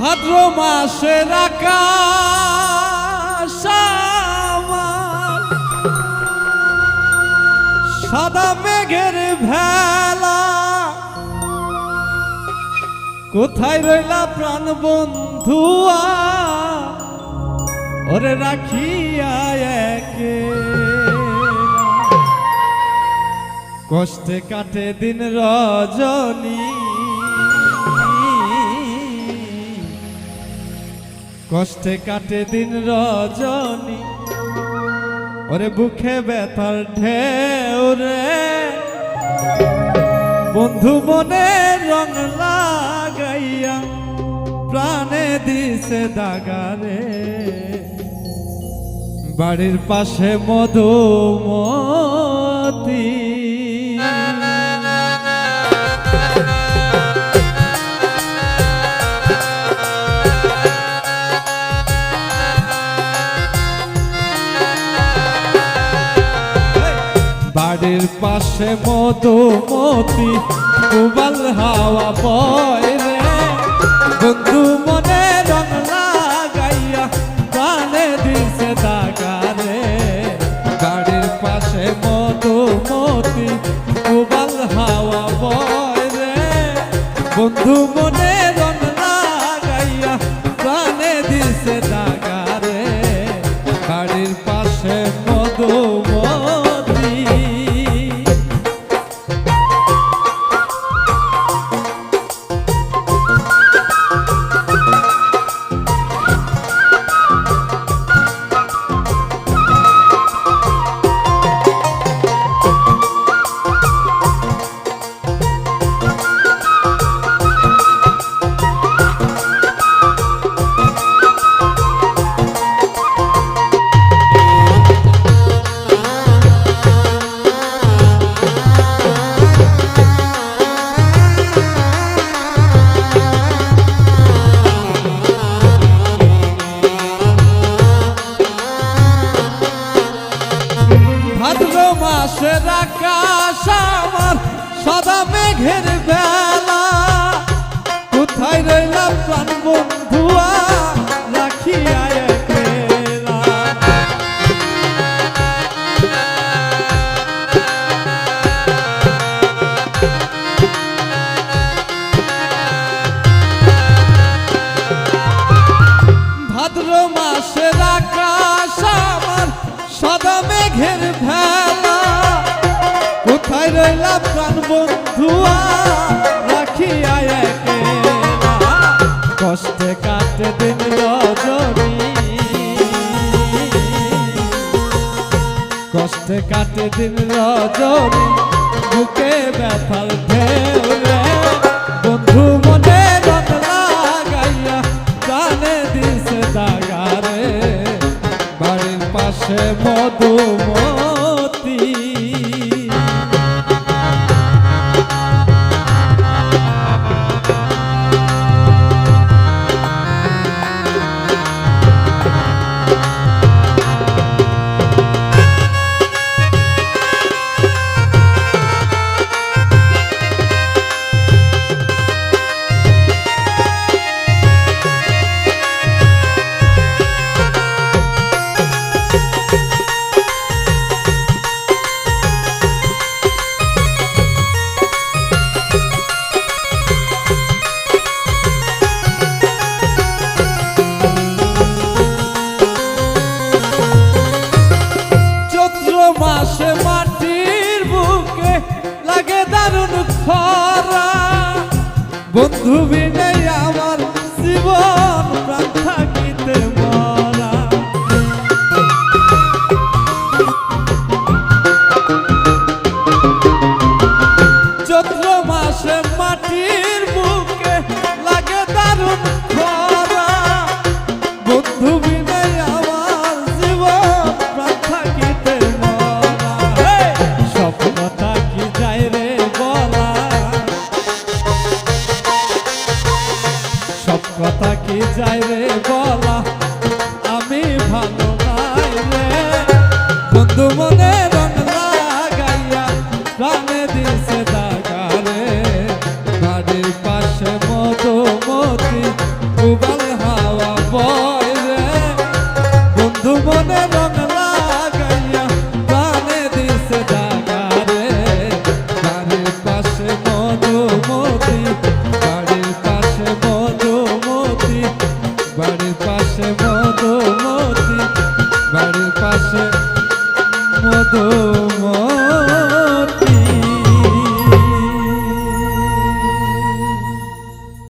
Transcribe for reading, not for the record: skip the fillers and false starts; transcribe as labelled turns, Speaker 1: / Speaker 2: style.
Speaker 1: ভাদ্র মাসের আকাশ আমার সাদা মেঘের ভেলা, কোথায় রইলা প্রাণ বন্ধুয়া ওরে রাখিয়া একে। কষ্টে কাটে দিন রজনী, কষ্টে কাটে দিন রজনী, ওরে বুকে ব্যথার ঢেউ রে বন্ধু মনে রং লাগাইয়া প্রাণে দিছে দাগারে। বাড়ির পাশে মধুমতি বাড়ির পাশে মধুমতি উবাল হাওয়া বয় রে বন্ধু মনে রং লাগাইয়া প্রাণে দিছে দাগারে। বাড়ির পাশে মধুমতি উবাল হাওয়া বয় রে বন্ধু মনে রং লাগাইয়া প্রাণে দিছে দাগারে। বাড়ির পাশে মধুমতি ভাদ্র মাসের আকাশ আমার সাদা মেঘের বেলা, কোথায় রইলা প্রাণ বন্ধুয়া রাখিয়া একলা। ভাদ্র মাসের আকাশ আমার সাদা মেঘের ভেলা, কোথায় রইলা প্রাণ বন্ধুয়া রাখিয়া একলা। কষ্টে কাটে দিন রজনী, কষ্টে কাটে দিন রজনী, বুকে ব্যথার ঢেউ রে বন্ধু মনে রং লাগাইয়া প্রাণে দিছে দাগারে। বাড়ির পাশে মধুমতি মাসে মাটির বুকে লাগে দারুণ খরা, বন্ধু বিনে আমার জীবন প্রাণ থাকিতে মরা। চৈত্র মাসে মাটির বুকে লাগে দারুণ খরা, বন্ধু বিনে আমার জীবন প্রাণ থাকিতে মরা। সব কথা কি যায় রে বলা, সব কথা কি যায় রে বলা, আমি ভালো নাই রে বন্ধু মনে রং লাগাইয়া প্রাণে দিছে দাগারে। বাড়ির পাশে মধুমতি উবাল বাতাসে মধুময়